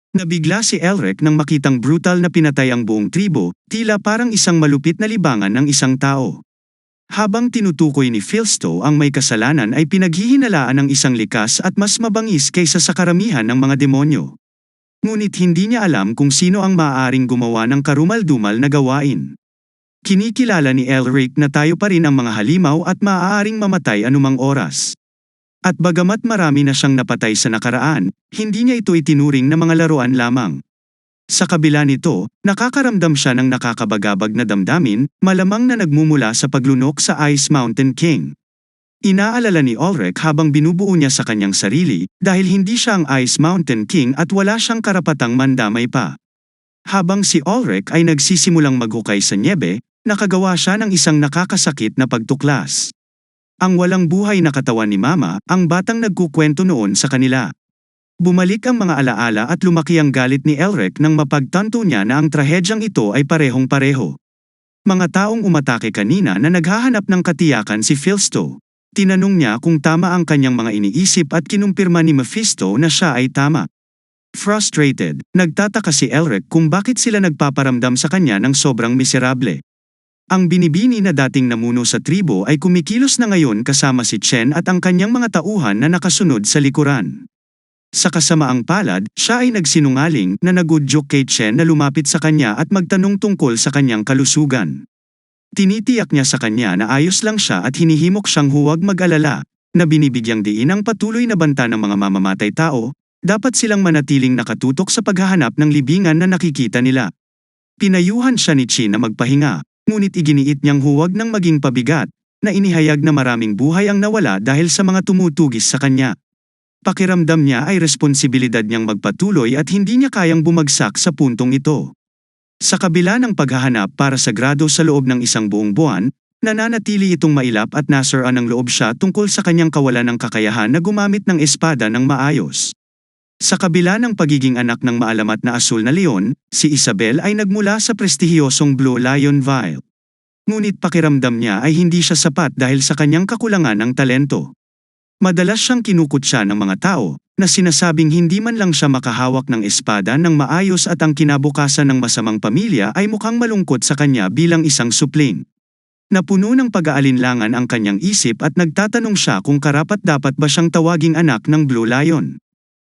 Nabigla si Elric nang makitang brutal na pinatay ang buong tribo, tila parang isang malupit na libangan ng isang tao. Habang tinutukoy ni Filsto ang may kasalanan ay pinaghihinalaan ng isang likas at mas mabangis kaysa sa karamihan ng mga demonyo. Ngunit hindi niya alam kung sino ang maaaring gumawa ng karumal-dumal na gawain. Kinikilala ni Elric na tayo pa rin ang mga halimaw at maaaring mamatay anumang oras. At bagamat marami na siyang napatay sa nakaraan, hindi niya ito itinuring na mga laruan lamang. Sa kabila nito, nakakaramdam siya ng nakakabagabag na damdamin, malamang na nagmumula sa paglunok sa Ice Mountain King. Inaalala ni Ulrich habang binubuo niya sa kanyang sarili, dahil hindi siya ang Ice Mountain King at wala siyang karapatang mandamay pa. Habang si Ulrich ay nagsisimulang maghukay sa nyebe, nakagawa siya ng isang nakakasakit na pagtuklas. Ang walang buhay na katawan ni Mama, ang batang nagkukwento noon sa kanila. Bumalik ang mga alaala at lumaki ang galit ni Elric nang mapagtanto niya na ang trahedyang ito ay parehong-pareho. Mga taong umatake kanina na naghahanap ng katiyakan si Filsto. Tinanong niya kung tama ang kanyang mga iniisip at kinumpirma ni Mephisto na siya ay tama. Frustrated, nagtataka si Elric kung bakit sila nagpaparamdam sa kanya ng sobrang miserable. Ang binibini na dating namuno sa tribo ay kumikilos na ngayon kasama si Chen at ang kanyang mga tauhan na nakasunod sa likuran. Sa kasamaang palad, siya ay nagsinungaling na nagudyok kay Chen na lumapit sa kanya at magtanong tungkol sa kanyang kalusugan. Tinitiyak niya sa kanya na ayos lang siya at hinihimok siyang huwag mag-alala, na binibigyang diin ang patuloy na banta ng mga mamamatay tao, dapat silang manatiling nakatutok sa paghahanap ng libingan na nakikita nila. Pinayuhan siya ni Chen na magpahinga, ngunit iginiit niyang huwag nang maging pabigat, na inihayag na maraming buhay ang nawala dahil sa mga tumutugis sa kanya. Pakiramdam niya ay responsibilidad niyang magpatuloy at hindi niya kayang bumagsak sa puntong ito. Sa kabila ng paghahanap para sa grado sa loob ng isang buong buwan, nananatili itong mailap at nasiraan ng loob siya tungkol sa kanyang kawalan ng kakayahan na gumamit ng espada ng maayos. Sa kabila ng pagiging anak ng maalamat na asul na leon, si Isabel ay nagmula sa prestihiyosong Blue Lion Vile. Ngunit pakiramdam niya ay hindi siya sapat dahil sa kanyang kakulangan ng talento. Madalas siyang kinukutya ng mga tao, na sinasabing hindi man lang siya makahawak ng espada ng maayos at ang kinabukasan ng masamang pamilya ay mukhang malungkot sa kanya bilang isang supling. Napuno ng pag-aalinlangan ang kanyang isip at nagtatanong siya kung karapat-dapat ba siyang tawaging anak ng Blue Lion.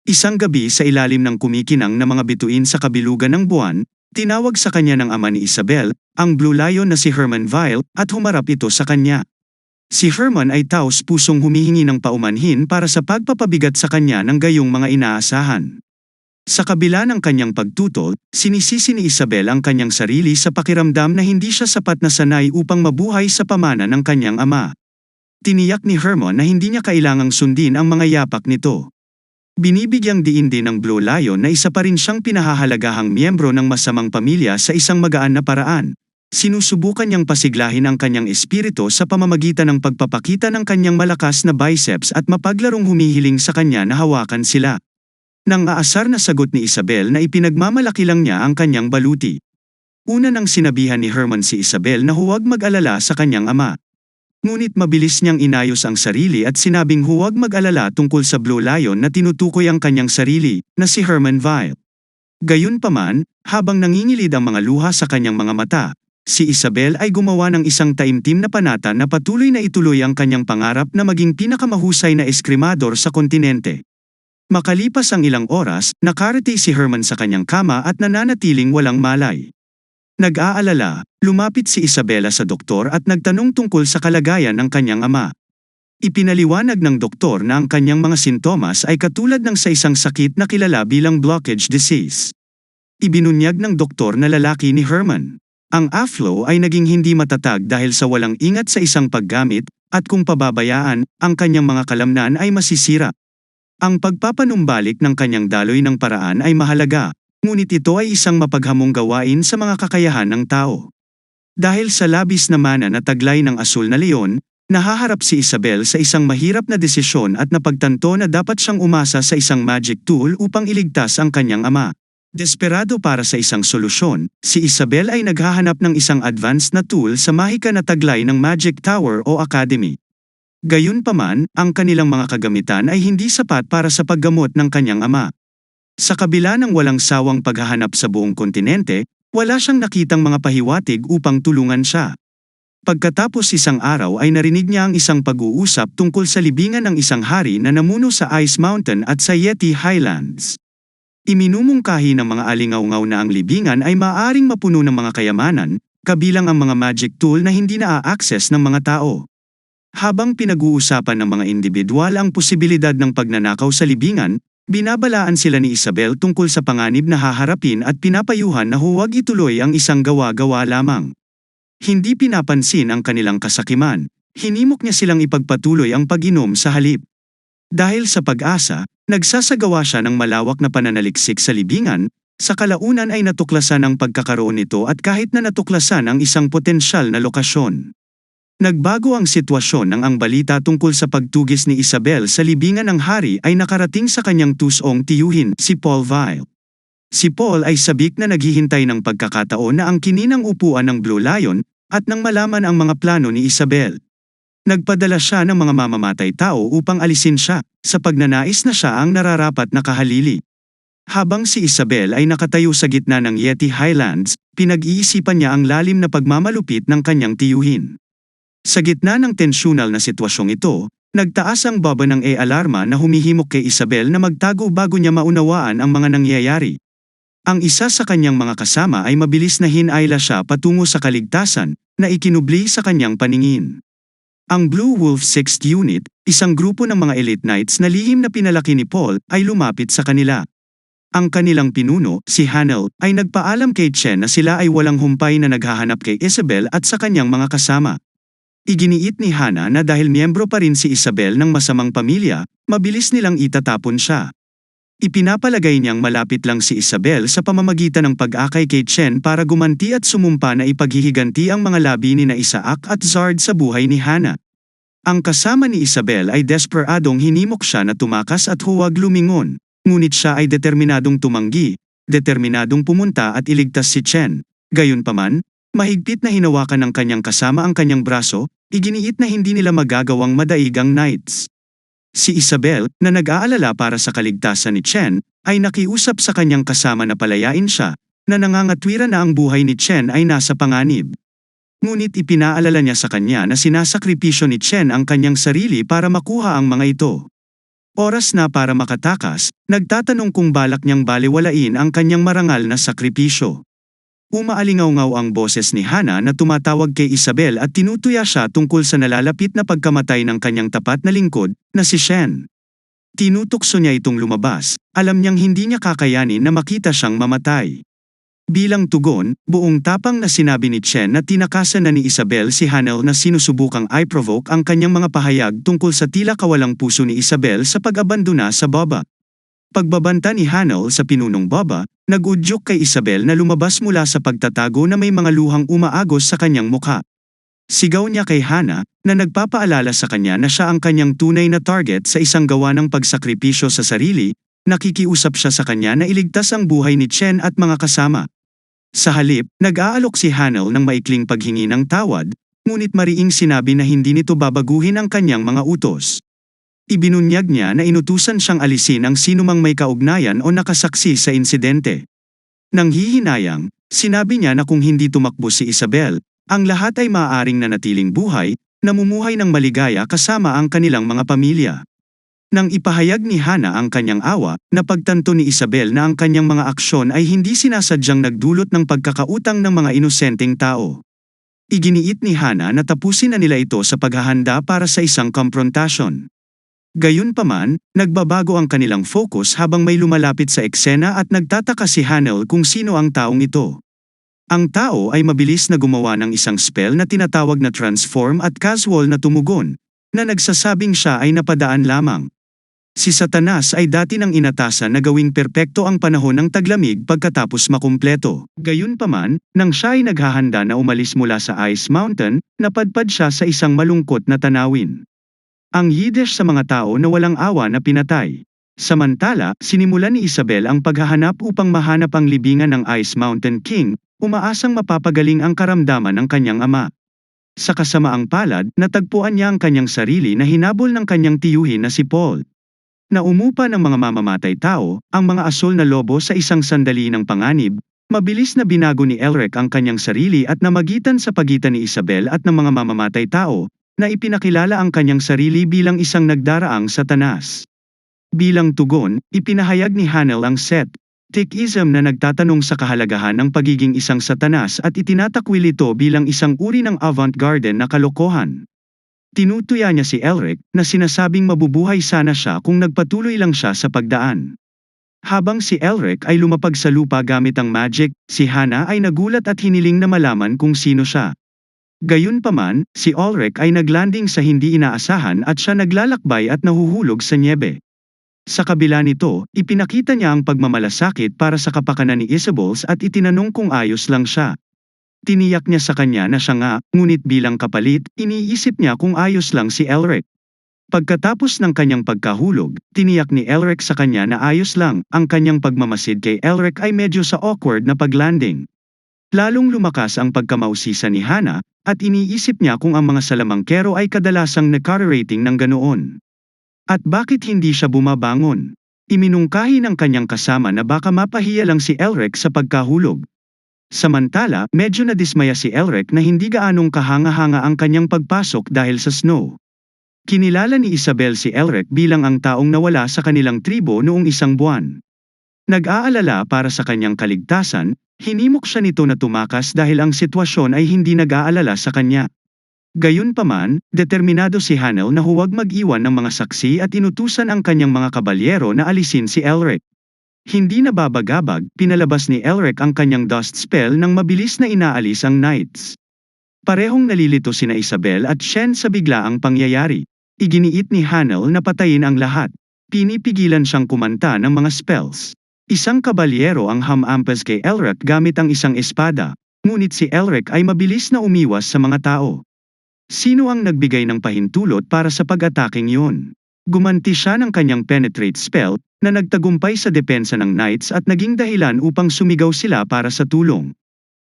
Isang gabi sa ilalim ng kumikinang na mga bituin sa kabilugan ng buwan, tinawag sa kanya ng ama ni Isabel, ang Blue Lion na si Herman Vile, at humarap ito sa kanya. Si Herman ay taos-pusong humihingi ng paumanhin para sa pagpapabigat sa kanya ng gayong mga inaasahan. Sa kabila ng kanyang pagtutol, sinisisi ni Isabel ang kanyang sarili sa pakiramdam na hindi siya sapat na sanay upang mabuhay sa pamana ng kanyang ama. Tiniyak ni Herman na hindi niya kailangang sundin ang mga yapak nito. Binibigyang diin din ng Blue Lion na isa pa rin siyang pinahahalagahang miyembro ng masamang pamilya sa isang magaan na paraan. Sinusubukan niyang pasiglahin ang kanyang espiritu sa pamamagitan ng pagpapakita ng kanyang malakas na biceps at mapaglarong humihiling sa kanya na hawakan sila. Nang aasar na sagot ni Isabel na ipinagmamalaki lang niya ang kanyang baluti. Una nang sinabihan ni Herman si Isabel na huwag mag-alala sa kanyang ama. Ngunit mabilis niyang inayos ang sarili at sinabing huwag mag-alala tungkol sa Blue Lion na tinutukoy ang kanyang sarili, na si Herman Vile. Gayunpaman, habang nangingilid ang mga luha sa kanyang mga mata, si Isabel ay gumawa ng isang taimtim na panata na patuloy na ituloy ang kanyang pangarap na maging pinakamahusay na eskrimador sa kontinente. Makalipas ang ilang oras, nakarete si Herman sa kanyang kama at nananatiling walang malay. Nag-aalala, lumapit si Isabela sa doktor at nagtanong tungkol sa kalagayan ng kanyang ama. Ipinaliwanag ng doktor na ang kanyang mga sintomas ay katulad ng sa isang sakit na kilala bilang blockage disease. Ibinunyag ng doktor na lalaki ni Herman. Ang aflo ay naging hindi matatag dahil sa walang ingat sa isang paggamit, at kung pababayaan, ang kanyang mga kalamnan ay masisira. Ang pagpapanumbalik ng kanyang daloy ng paraan ay mahalaga, ngunit ito ay isang mapaghamong gawain sa mga kakayahan ng tao. Dahil sa labis na mana na taglay ng asul na leon, nahaharap si Isabel sa isang mahirap na desisyon at napagtanto na dapat siyang umasa sa isang magic tool upang iligtas ang kanyang ama. Desperado para sa isang solusyon, si Isabel ay naghahanap ng isang advanced na tool sa mahika na taglay ng Magic Tower o Academy. Gayunpaman, ang kanilang mga kagamitan ay hindi sapat para sa paggamot ng kanyang ama. Sa kabila ng walang sawang paghahanap sa buong kontinente, wala siyang nakitang mga pahiwatig upang tulungan siya. Pagkatapos isang araw ay narinig niya ang isang pag-uusap tungkol sa libingan ng isang hari na namuno sa Ice Mountain at sa Yeti Highlands. Iminumungkahi ng mga alingaw-ngaw na ang libingan ay maaaring mapuno ng mga kayamanan, kabilang ang mga magic tool na hindi na-access ng mga tao. Habang pinag-uusapan ng mga individual ang posibilidad ng pagnanakaw sa libingan, binabalaan sila ni Isabel tungkol sa panganib na haharapin at pinapayuhan na huwag ituloy ang isang gawa-gawa lamang. Hindi pinapansin ang kanilang kasakiman, hinimok niya silang ipagpatuloy ang pag-inom sa halip. Dahil sa pag-asa, nagsasagawa siya ng malawak na pananaliksik sa libingan, sa kalaunan ay natuklasan ang pagkakaroon nito at kahit na natuklasan ang isang potensyal na lokasyon. Nagbago ang sitwasyon nang ang balita tungkol sa pagtugis ni Isabel sa libingan ng hari ay nakarating sa kanyang tusong tiyuhin, si Paul Vile. Si Paul ay sabik na naghihintay ng pagkakataon na ang kininang upuan ng Blue Lion, at nang malaman ang mga plano ni Isabel. Nagpadala siya ng mga mamamatay tao upang alisin siya, sa pagnanais na siya ang nararapat na kahalili. Habang si Isabel ay nakatayo sa gitna ng Yeti Highlands, pinag-iisipan niya ang lalim na pagmamalupit ng kanyang tiyuhin. Sa gitna ng tensyonal na sitwasyong ito, nagtaas ang baba ng alarma na humihimok kay Isabel na magtago bago niya maunawaan ang mga nangyayari. Ang isa sa kanyang mga kasama ay mabilis na hinayla siya patungo sa kaligtasan, na ikinubli sa kanyang paningin. Ang Blue Wolf 6th Unit, isang grupo ng mga elite knights na lihim na pinalaki ni Paul, ay lumapit sa kanila. Ang kanilang pinuno, si Hanel, ay nagpaalam kay Chen na sila ay walang humpay na naghahanap kay Isabel at sa kanyang mga kasama. Iginiit ni Hana na dahil miyembro pa rin si Isabel ng masamang pamilya, mabilis nilang itatapon siya. Ipinapalagay niyang malapit lang si Isabel sa pamamagitan ng pag-akay kay Chen para gumanti at sumumpa na ipaghihiganti ang mga labi ni na Isaac at Zard sa buhay ni Hana. Ang kasama ni Isabel ay desperadong hinimok siya na tumakas at huwag lumingon, ngunit siya ay determinadong tumanggi, determinadong pumunta at iligtas si Chen. Gayunpaman, mahigpit na hinawakan ng kanyang kasama ang kanyang braso, iginiit na hindi nila magagawang madaig ang knights. Si Isabel, na nag-aalala para sa kaligtasan ni Chen, ay nakiusap sa kanyang kasama na palayain siya, na nangangatwiran na ang buhay ni Chen ay nasa panganib. Ngunit ipinaalala niya sa kanya na sinasakripisyo ni Chen ang kanyang sarili para makuha ang mga ito. Oras na para makatakas, nagtatanong kung balak niyang balewalain ang kanyang marangal na sakripisyo. Umaalingaw-ngaw ang boses ni Hana na tumatawag kay Isabel at tinutuya siya tungkol sa nalalapit na pagkamatay ng kanyang tapat na lingkod, na si Shen. Tinutukso niya itong lumabas, alam niyang hindi niya kakayanin na makita siyang mamatay. Bilang tugon, buong tapang na sinabi ni Chen na tinakasan na ni Isabel si Hanel na sinusubukang i-provoke ang kanyang mga pahayag tungkol sa tila kawalang puso ni Isabel sa pag-abandona sa baba. Pagbabanta ni Hanel sa pinunong baba, nag-udyok kay Isabel na lumabas mula sa pagtatago na may mga luhang umaagos sa kanyang mukha. Sigaw niya kay Hana, na nagpapaalala sa kanya na siya ang kanyang tunay na target sa isang gawa ng pagsakripisyo sa sarili, nakikiusap siya sa kanya na iligtas ang buhay ni Chen at mga kasama. Sa halip, nag-aalok si Hanel ng maikling paghingi ng tawad, ngunit mariing sinabi na hindi nito babaguhin ang kanyang mga utos. Ibinunyag niya na inutusan siyang alisin ang sinumang may kaugnayan o nakasaksi sa insidente. Nang hihinayang, sinabi niya na kung hindi tumakbo si Isabel, ang lahat ay maaaring nanatiling buhay, namumuhay ng maligaya kasama ang kanilang mga pamilya. Nang ipahayag ni Hana ang kanyang awa, napagtanto ni Isabel na ang kanyang mga aksyon ay hindi sinasadyang nagdulot ng pagkakautang ng mga inosenteng tao. Iginiit ni Hana na tapusin na nila ito sa paghahanda para sa isang komprontasyon. Gayunpaman, nagbabago ang kanilang focus habang may lumalapit sa eksena at nagtataka si Hanel kung sino ang taong ito. Ang tao ay mabilis na gumawa ng isang spell na tinatawag na transform at casual na tumugon, na nagsasabing siya ay napadaan lamang. Si Satanas ay dati nang inatasan na gawing perpekto ang panahon ng taglamig pagkatapos makumpleto. Gayunpaman, nang siya ay naghahanda na umalis mula sa Ice Mountain, napadpad siya sa isang malungkot na tanawin. Ang Yiddish sa mga tao na walang awa na pinatay. Samantala, sinimulan ni Isabel ang paghahanap upang mahanap ang libingan ng Ice Mountain King, umaasang mapapagaling ang karamdaman ng kanyang ama. Sa kasamaang palad, natagpuan niya ang kanyang sarili na hinabol ng kanyang tiyuhin na si Paul. na umupa ng mga mamamatay tao, ang mga asul na lobo sa isang sandali ng panganib. Mabilis na binago ni Elric ang kanyang sarili at namagitan sa pagitan ni Isabel at ng mga mamamatay tao, na ipinakilala ang kanyang sarili bilang isang nagdaraang Satanas. Bilang tugon, ipinahayag ni Hanel ang Seth-ism na nagtatanong sa kahalagahan ng pagiging isang Satanas at itinatakwil ito bilang isang uri ng avant-garde na kalokohan. Tinutuya niya si Elric na sinasabing mabubuhay sana siya kung nagpatuloy lang siya sa pagdaan. Habang si Elric ay lumapag sa lupa gamit ang magic, si Hana ay nagulat at hiniling na malaman kung sino siya. Gayunpaman, si Ulrich ay naglanding sa hindi inaasahan at siya naglalakbay at nahuhulog sa nyebe. Sa kabila nito, ipinakita niya ang pagmamalasakit para sa kapakanan ni Isabel at itinanong kung ayos lang siya. Tiniyak niya sa kanya na siya nga, ngunit bilang kapalit, iniisip niya kung ayos lang si Elric. Pagkatapos ng kanyang pagkahulog, tiniyak ni Elric sa kanya na ayos lang. Ang kanyang pagmamasid kay Elric ay medyo sa awkward na paglanding. Lalong lumakas ang pagkamausisa ni Hana, at iniisip niya kung ang mga salamangkero ay kadalasang nagka-rating ng ganoon. At bakit hindi siya bumabangon? Iminungkahi ng kanyang kasama na baka mapahiya lang si Elric sa pagkahulog. Samantala, medyo nadismaya si Elric na hindi gaanong kahanga-hanga ang kanyang pagpasok dahil sa snow. Kinilala ni Isabel si Elric bilang ang taong nawala sa kanilang tribo noong isang buwan. Nag-aalala para sa kanyang kaligtasan, hinimok siya nito na tumakas dahil ang sitwasyon ay hindi nag-aalala sa kanya. Gayunpaman, determinado si Hanel na huwag mag-iwan ng mga saksi at inutusan ang kanyang mga kabalyero na alisin si Elric. Hindi nababagabag, pinalabas ni Elric ang kanyang dust spell nang mabilis na inaalis ang knights. Parehong nalilito sina Isabel at Shen sa biglaang pangyayari. Iginiit ni Hanel na patayin ang lahat. Pinipigilan siyang kumanta ng mga spells. Isang kabalyero ang hamampes kay Elric gamit ang isang espada, ngunit si Elric ay mabilis na umiwas sa mga tao. Sino ang nagbigay ng pahintulot para sa pag-ataking yun? Gumanti siya ng kanyang penetrate spell, na nagtagumpay sa depensa ng knights at naging dahilan upang sumigaw sila para sa tulong.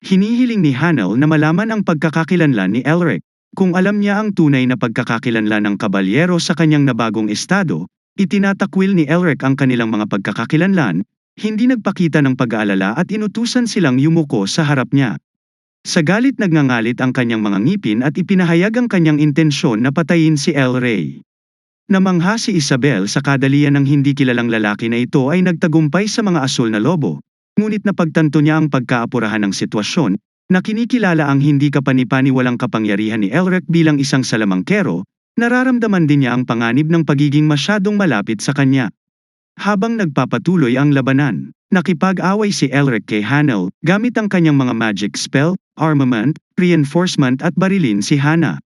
Hinihiling ni Hanel na malaman ang pagkakakilanlan ni Elric. Kung alam niya ang tunay na pagkakakilanlan ng kabalyero sa kanyang nabagong estado, itinatakwil ni Elric ang kanilang mga pagkakakilanlan, hindi nagpakita ng pag-aalala at inutusan silang yumuko sa harap niya. Sa galit nagngangalit ang kanyang mga ngipin at ipinahayag ang kanyang intensyon na patayin si Elray. Namangha si Isabel sa kadalian ng hindi kilalang lalaki na ito ay nagtagumpay sa mga asul na lobo, ngunit napagtanto niya ang pagkaapurahan ng sitwasyon, na kinikilala ang hindi kapanipaniwalang kapangyarihan ni Elric bilang isang salamangkero, nararamdaman din niya ang panganib ng pagiging masyadong malapit sa kanya. Habang nagpapatuloy ang labanan, nakipag-away si Elric kay Hanel, gamit ang kanyang mga magic spell, armament, reinforcement at barilin si Hana.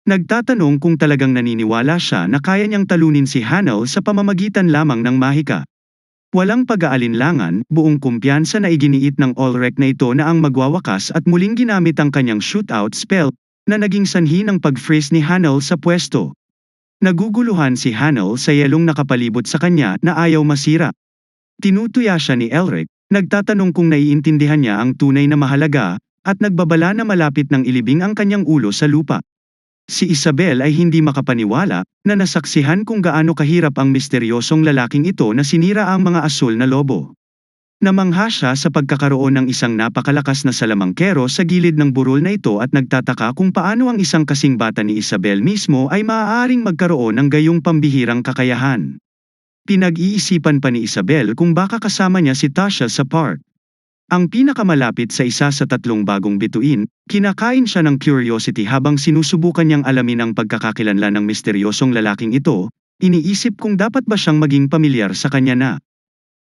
Nagtatanong kung talagang naniniwala siya na kaya niyang talunin si Hanel sa pamamagitan lamang ng mahika. Walang pag-aalinlangan, buong kumpiyansa na iginiit ng Ulrich na ito na ang magwawakas at muling ginamit ang kanyang shootout spell, na naging sanhi ng pag-freeze ni Hanel sa pwesto. Naguguluhan si Hanel sa yelong nakapalibot sa kanya na ayaw masira. Tinutuya siya ni Elric, nagtatanong kung naiintindihan niya ang tunay na mahalaga, at nagbabala na malapit ng ilibing ang kanyang ulo sa lupa. Si Isabel ay hindi makapaniwala, na nasaksihan kung gaano kahirap ang misteryosong lalaking ito na sinira ang mga asul na lobo. Namangha siya sa pagkakaroon ng isang napakalakas na salamangkero sa gilid ng burol na ito at nagtataka kung paano ang isang kasing bata ni Isabel mismo ay maaaring magkaroon ng gayong pambihirang kakayahan. Pinag-iisipan pa ni Isabel kung baka kasama niya si Tasha sa park. Ang pinakamalapit sa isa sa tatlong bagong bituin, kinakain siya ng curiosity habang sinusubukan niyang alamin ang pagkakakilanlan ng misteryosong lalaking ito, iniisip kung dapat ba siyang maging pamilyar sa kanya na.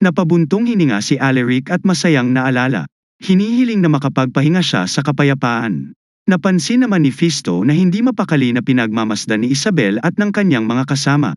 Napabuntong hininga si Alaric at masayang naalala. Hinihiling na makapagpahinga siya sa kapayapaan. Napansin naman ni Fisto na hindi mapakali na pinagmamasdan ni Isabel at ng kanyang mga kasama.